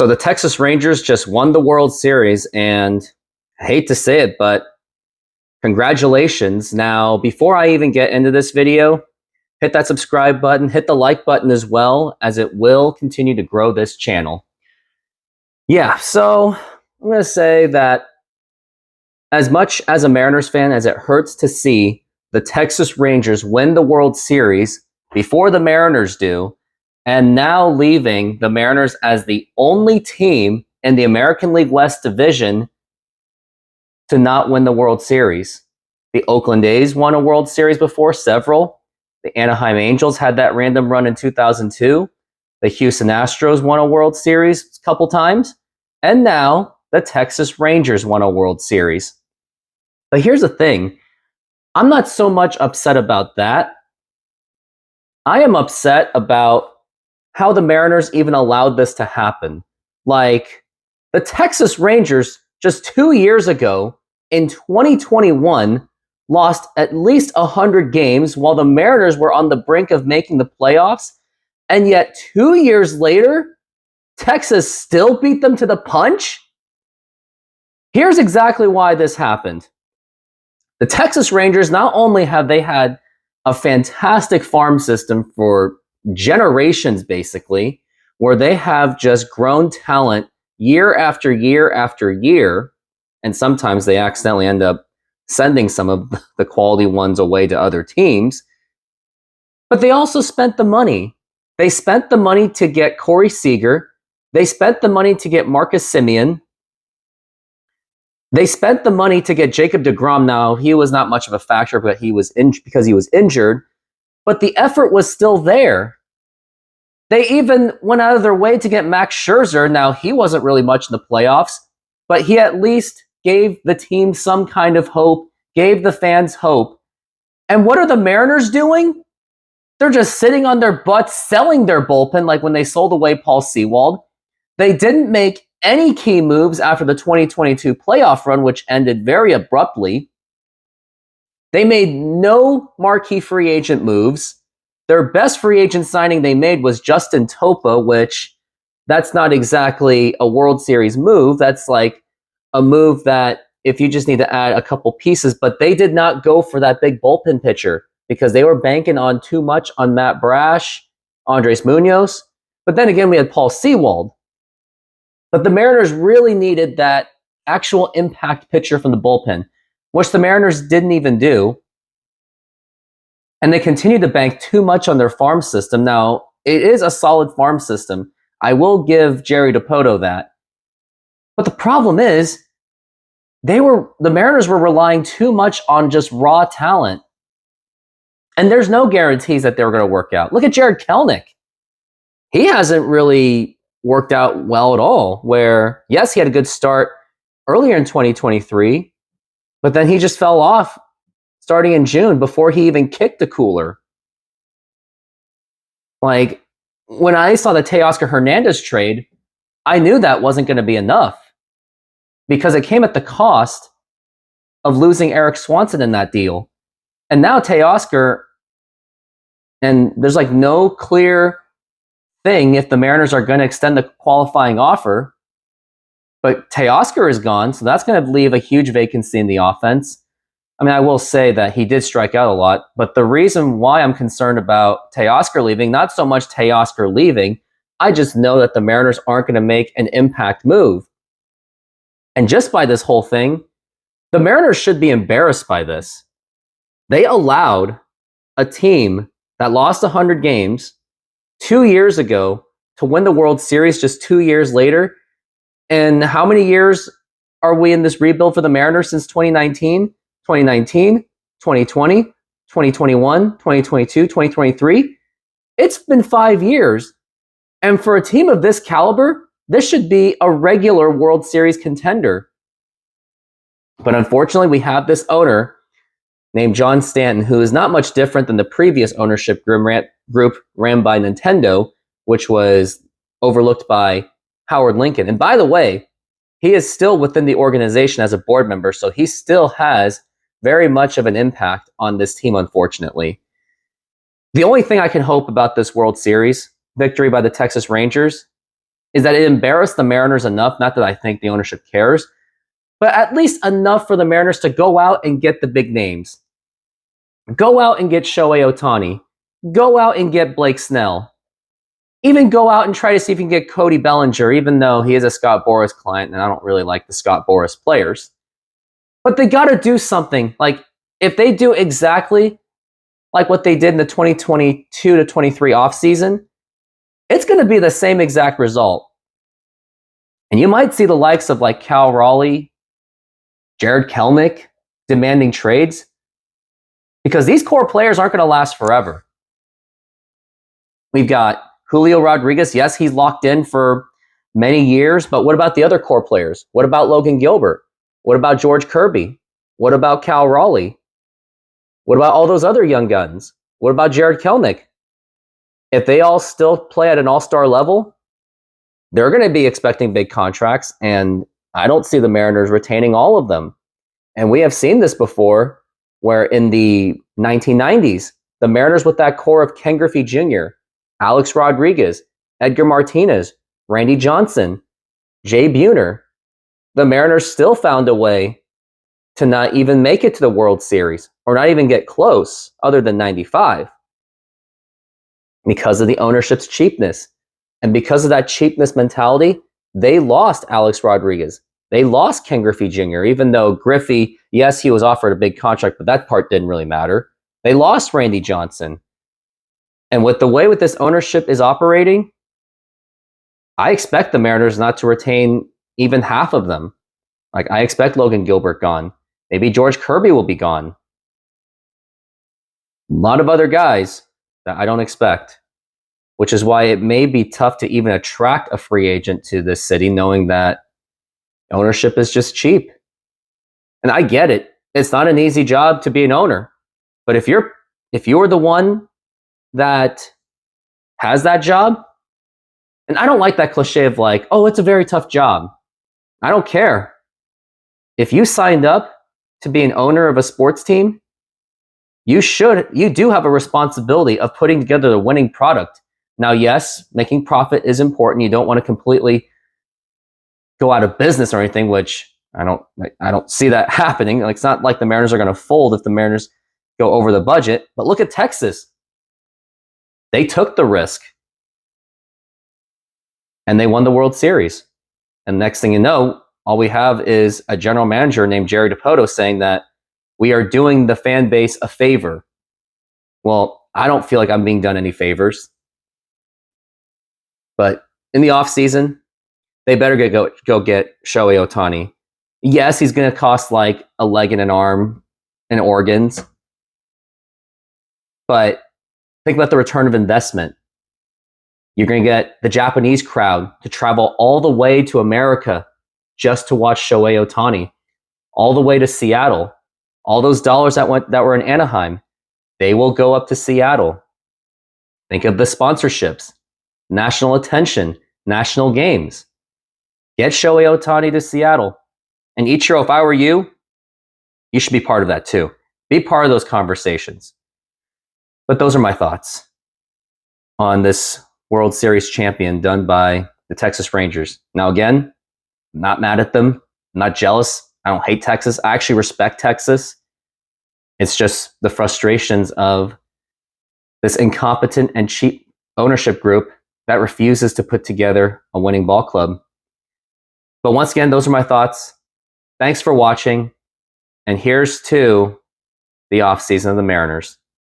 So the Texas Rangers just won the World Series, and I hate to say it, but congratulations. Now, before I even get into this video, hit that subscribe button, hit the like button as well, as it will continue to grow this channel. Yeah, so I'm going to say that as much as a Mariners fan as it hurts to see the Texas Rangers win the World Series before the Mariners do, and now leaving the Mariners as the only team in the American League West division to not win the World Series. The Oakland A's won a World Series before, several. The Anaheim Angels had that random run in 2002. The Houston Astros won a World Series a couple times. And now the Texas Rangers won a World Series. But here's the thing. I'm not so much upset about that. I am upset about how the Mariners even allowed this to happen. Like, the Texas Rangers just 2 years ago in 2021 lost at least 100 games while the Mariners were on the brink of making the playoffs. And yet 2 years later, Texas still beat them to the punch? Here's exactly why this happened. The Texas Rangers, not only have they had a fantastic farm system for generations, basically, where they have just grown talent year after year after year, and sometimes they accidentally end up sending some of the quality ones away to other teams, but they also spent the money. They spent the money to get Corey Seager. They spent the money to get Marcus Semien. They spent the money to get Jacob deGrom. Now, he was not much of a factor, but because he was injured. But the effort was still there. They even went out of their way to get Max Scherzer. Now, he wasn't really much in the playoffs, but he at least gave the team some kind of hope, gave the fans hope. And what are the Mariners doing? They're just sitting on their butts, selling their bullpen, like when they sold away Paul Sewald. They didn't make any key moves after the 2022 playoff run, which ended very abruptly. They made no marquee free agent moves. Their best free agent signing they made was Justin Topa, which that's not exactly a World Series move. That's like a move that if you just need to add a couple pieces, but they did not go for that big bullpen pitcher because they were banking on too much on Matt Brash, Andres Munoz. But then again, we had Paul Sewald. But the Mariners really needed that actual impact pitcher from the bullpen, which the Mariners didn't even do. And they continued to bank too much on their farm system. Now, it is a solid farm system. I will give Jerry Dipoto that. But the problem is, the Mariners were relying too much on just raw talent. And there's no guarantees that they were going to work out. Look at Jarred Kelenic. He hasn't really worked out well at all, where, yes, he had a good start earlier in 2023, but then he just fell off starting in June before he even kicked the cooler. Like, when I saw the Teoscar Hernandez trade, I knew that wasn't going to be enough because it came at the cost of losing Eric Swanson in that deal. And now Teoscar, and there's like no clear thing if the Mariners are going to extend the qualifying offer, but Teoscar is gone, so that's going to leave a huge vacancy in the offense. I mean, I will say that he did strike out a lot, but the reason why I'm concerned about Teoscar leaving, not so much Teoscar leaving, I just know that the Mariners aren't going to make an impact move. And just by this whole thing, the Mariners should be embarrassed by this. They allowed a team that lost 100 games 2 years ago to win the World Series just 2 years later. And how many years are we in this rebuild for the Mariners since 2019? 2019, 2020, 2021, 2022, 2023. It's been 5 years. And for a team of this caliber, this should be a regular World Series contender. But unfortunately, we have this owner named John Stanton, who is not much different than the previous ownership group ran by Nintendo, which was overlooked by Howard Lincoln. And by the way, he is still within the organization as a board member, so he still has very much of an impact on this team, unfortunately. The only thing I can hope about this World Series victory by the Texas Rangers is that it embarrassed the Mariners enough, not that I think the ownership cares, but at least enough for the Mariners to go out and get the big names. Go out and get Shohei Ohtani. Go out and get Blake Snell. Even go out and try to see if you can get Cody Bellinger, even though he is a Scott Boras client, and I don't really like the Scott Boras players. But they got to do something. Like, if they do exactly like what they did in the 2022 to 23 offseason, it's going to be the same exact result. And you might see the likes of like Cal Raleigh, Jared Kelenic demanding trades, because these core players aren't going to last forever. We've got Julio Rodriguez. Yes, he's locked in for many years, but what about the other core players? What about Logan Gilbert? What about George Kirby? What about Cal Raleigh? What about all those other young guns? What about Jared Kelenic? If they all still play at an all-star level, they're going to be expecting big contracts, and I don't see the Mariners retaining all of them. And we have seen this before, where in the 1990s, the Mariners with that core of Ken Griffey Jr., Alex Rodriguez, Edgar Martinez, Randy Johnson, Jay Buhner, the Mariners still found a way to not even make it to the World Series, or not even get close, other than 95, because of the ownership's cheapness. And because of that cheapness mentality, they lost Alex Rodriguez. They lost Ken Griffey Jr., even though Griffey, yes, he was offered a big contract, but that part didn't really matter. They lost Randy Johnson. And with the way with this ownership is operating, I expect the Mariners not to retain even half of them. Like, I expect Logan Gilbert gone. Maybe George Kirby will be gone. A lot of other guys that I don't expect, which is why it may be tough to even attract a free agent to this city, knowing that ownership is just cheap. And I get it. It's not an easy job to be an owner. But if you're the one that has that job, and I don't like that cliche of like, oh, it's a very tough job. I don't care. If you signed up to be an owner of a sports team, you do have a responsibility of putting together the winning product. Now, yes, making profit is important. You don't want to completely go out of business or anything, which I don't see that happening. Like, it's not like the Mariners are going to fold if the Mariners go over the budget. But look at Texas. They took the risk, and they won the World Series. And next thing you know, all we have is a general manager named Jerry Dipoto saying that we are doing the fan base a favor. Well, I don't feel like I'm being done any favors. But in the offseason, they better go get Shohei Ohtani. Yes, he's going to cost like a leg and an arm and organs. But think about the return of investment. You're going to get the Japanese crowd to travel all the way to America just to watch Shohei Ohtani, all the way to Seattle. All those dollars that were in Anaheim, they will go up to Seattle. Think of the sponsorships, national attention, national games. Get Shohei Ohtani to Seattle. And Ichiro, if I were you, you should be part of that too. Be part of those conversations. But those are my thoughts on this World Series champion done by the Texas Rangers. Now, again, I'm not mad at them. I'm not jealous. I don't hate Texas. I actually respect Texas. It's just the frustrations of this incompetent and cheap ownership group that refuses to put together a winning ball club. But once again, those are my thoughts. Thanks for watching. And here's to the offseason of the Mariners.